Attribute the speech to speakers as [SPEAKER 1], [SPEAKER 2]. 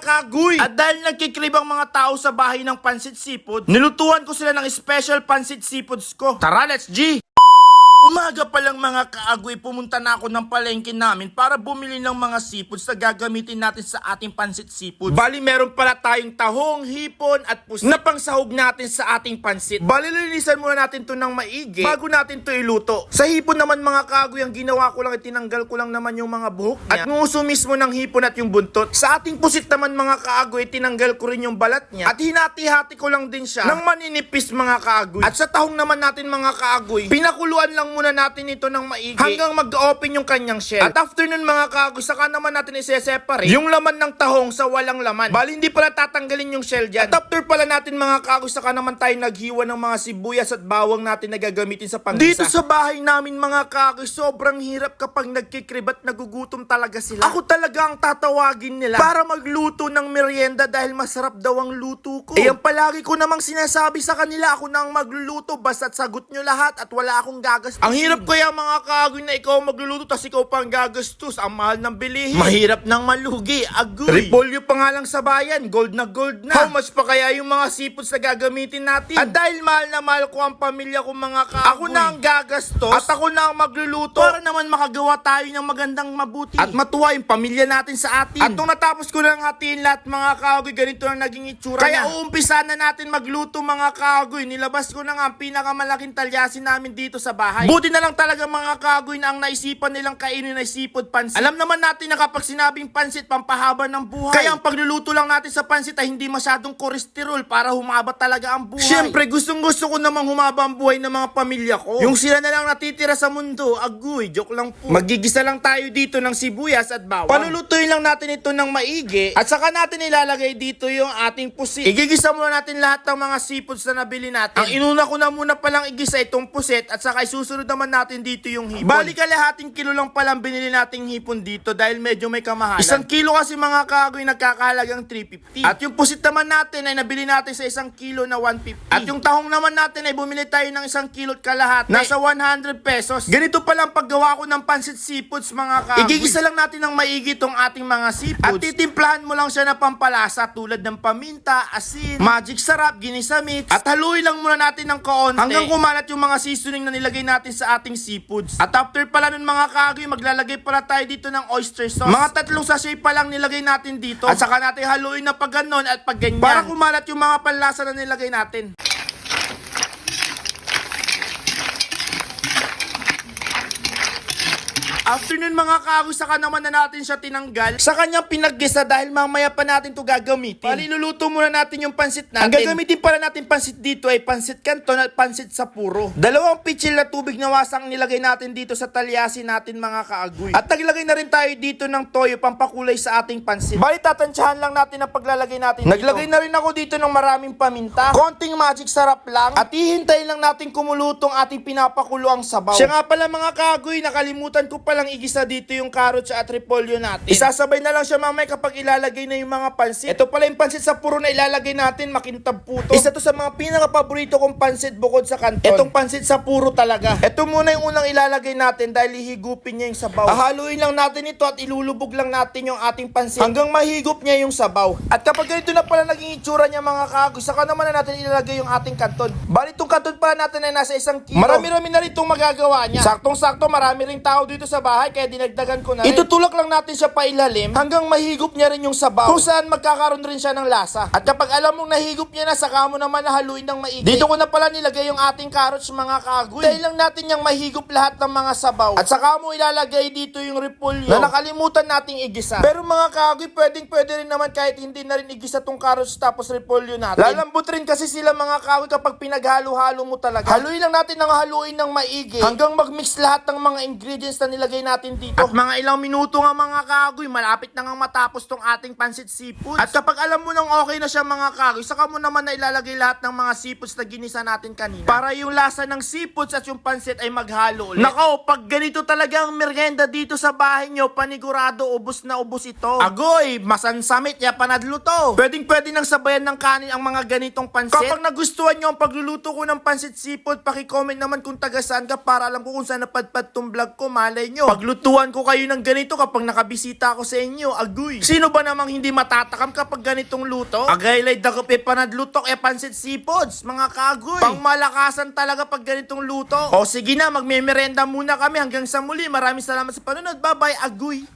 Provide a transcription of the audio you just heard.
[SPEAKER 1] kagoy. At dahil nagkikrib ang mga tao sa bahay ng pansit seafood, nilutuan ko sila ng special pansit seafoods ko. Tara, let's G! Umaga pa lang mga kaagoy, pumunta na ako ng palengke namin para bumili ng mga seafoods na gagamitin natin sa ating pansit seafood. Bali, meron pala tayong tahong, hipon at pusit na pangsahog natin sa ating pansit. Bali, linisan muna natin to ng maigi bago natin to iluto. Sa hipon naman mga kaagoy, ang ginawa ko lang, itinanggal ko lang naman yung mga buhok niya at nguso mismo ng hipon at yung buntot. Sa ating pusit naman mga kaagoy, tinanggal ko rin yung balat niya at hinati-hati ko lang din siya ng maninipis mga kaagoy. At sa tahong naman natin mga kaagoy, pinakuluan lang muna natin ito ng maigi hanggang mag-open yung kanyang shell. At after nun mga kaagoy, saka naman natin i-separate yung laman ng tahong sa walang laman. Bali, hindi pala tatanggalin yung shell dyan. At after pala natin mga kaagoy, saka naman tayo naghiwa ng mga sibuyas at bawang natin na gagamitin sa panggisa. Dito sa bahay namin mga kaagoy, sobrang hirap kapag nagkikrib at nagugutom talaga sila. Ako talaga ang tatawagin nila para magluto ng merienda dahil masarap daw ang luto ko. Ang palagi ko namang sinasabi sa kanila, ako na ang magluluto basta't sagot nyo lahat at wala akong gagastos. Ang hirap kaya mga kaagoy na ikaw magluluto tas ikaw pang gagastos. Ang mahal ng bilihin. Mahirap nang malugi. Agoy. Repolyo pa nga lang sa bayan. Gold na gold na. How much pa kaya yung mga seafoods na gagamitin natin? At dahil mahal na mahal ko ang pamilya ko mga kaagoy, ako na ang gagastos at ako na ang magluluto para naman makagawa tayo ng magandang mabuti at matuwa yung pamilya natin sa atin. At nung natapos ko lang hatiin lahat mga kaagoy, ganito na naging itsura kaya na. Uumpisa na natin magluto mga kaagoy. Nilabas ko na nga ang pinakamalaking talyasin namin dito sa bahay. Buti na lang talaga mga kaagoy na ang naisipan nilang kainin ay seafood pansit. Alam naman natin na kapag sinabing pansit, pampahaba ng buhay. Kaya ang pagluluto lang natin sa pansit ay hindi masyadong kolesterol para humaba talaga ang buhay. Siyempre, gustong gusto ko namang humaba ang buhay ng mga pamilya ko. Yung sila na lang natitira sa mundo, agoy, joke lang po. Magigisa lang tayo dito ng sibuyas at bawang. Palulutuin lang natin ito ng maigi at saka natin ilalagay dito yung ating pusit. Igigisa muna natin lahat ng mga seafoods na nabili natin. Ang inuna ko na muna palang igisa itong pusit at saka isusunod naman natin dito yung hipon. Bali kalahating kilo lang palang binili nating hipon dito dahil medyo may kamahalan. 1 kilo kasi mga kaagoy nagkakahalagang 350. At yung pusit naman natin ay nabili natin sa 1 kilo na 150. At yung tahong naman natin ay bumili tayo ng 1 kilo at kalahati. Nasa 100 pesos. Ganito palang paggawa ko ng pansit seafoods mga kaagoy. Igigisa lang natin ng maigi itong ating mga seafoods. At titimplahan mo lang siya na pampalasa tulad ng paminta, asin, magic sarap, ginisa mix. At haluin lang muna natin ng kaonte hanggang kumalat yung mga seasoning na nilagay natin sa ating seafoods. At after pala nun mga kaagoy, maglalagay pala tayo dito ng oyster sauce. Mga 3 sachet pa lang nilagay natin dito. At saka natin haluin na pag ganon at pag ganyan para kumalat yung mga panlasa na nilagay natin. After nun mga kaagoy, saka naman na natin siya tinanggal sa kanyang pinaggisa dahil mamaya pa natin to gagamitin. Paliluluto muna natin yung pansit natin. Ang gagamitin pala natin pansit dito ay pansit canton at pansit sa puro. 2 pitsil na tubig na wasang nilagay natin dito sa talyasin natin mga kaagoy. At naglagay na rin tayo dito ng toyo pampakulay sa ating pansit. Bali tatansyahan lang natin ang paglalagay natin dito. Naglagay na rin ako dito ng maraming paminta, konting magic sarap lang at hihintayin lang natin kumulutong ating pinapakulo ang sabaw. Siya nga pala mga kaagoy, nakalimutan ko palang igisa dito yung carrots at repolyo natin. Isasabay na lang siya mamaya kapag ilalagay na yung mga pansit. Ito pala yung pansit sa puro na ilalagay natin, makintab po to. Isa to sa mga pinaka-paborito kong pansit bukod sa kanton. Itong pansit sa puro talaga. Ito muna yung unang ilalagay natin dahil hihigupin niya yung sabaw. Hahaluin lang natin ito at ilulubog lang natin yung ating pansit hanggang mahigop niya yung sabaw. At kapag ganito na pala naging itsura niya mga kaagoy, saka naman na natin ilalagay yung ating kanton. Bali itong kanton pala natin ay nasa 1 kilo. Marami-rami na rin itong magagawa niya. Saktong-sakto, marami ring tao dito sa bahay kaya dinagdagan ko na rin. Itutulak lang natin siya pailalim hanggang mahigop niya rin yung sabaw kung saan magkakaroon rin siya ng lasa. At kapag alam mong nahigop niya na, saka mo naman nahaluin ng maigi. Dito ko na pala nilagay yung ating carrots mga kaagoy. Dahil lang natin yung mahigop lahat ng mga sabaw. At saka mo ilalagay dito yung repolyo na nakalimutan nating igisa. Pero mga kaagoy, pwede rin naman kahit hindi na rin igisa tong carrots tapos repolyo natin. Lalambot rin kasi sila mga kaagoy kapag pinaghalo-halo mo talaga. Haluin lang natin ng haluin ng maigi hanggang magmix lahat ng mga ingredients na nilagay natin dito. At mga ilang minuto nga mga kaagoy, malapit na nga matapos tong ating pansit seafoods. At kapag alam mo nang okay na siya mga kaagoy, saka mo naman na ilalagay lahat ng mga seafoods na ginisa natin kanina para yung lasa ng seafoods at yung pansit ay maghalo ulit. Nako, pag ganito talaga ang merienda dito sa bahay nyo, panigurado ubos na ubos ito. Agoy, masansamit ya panadlo to. Pwedeng nang sabayan ng kanin ang mga ganitong pansit. Kapag nagustuhan nyo ang pagluluto ko ng pansit seafood, paki-comment naman kung taga saan ka para alam ko kung saan napadpad tong vlog ko. Malay nyo inyo. Paglutuan ko kayo ng ganito kapag nakabisita ako sa inyo, agoy. Sino ba namang hindi matatakam kapag ganitong luto? Agaylay dagop panadlutok pansit seafoods, mga kagoy. Pangmalakasan talaga pag ganitong luto. O sige na, magmemerenda muna kami hanggang sa muli. Maraming salamat sa panonood. Bye-bye, agoy.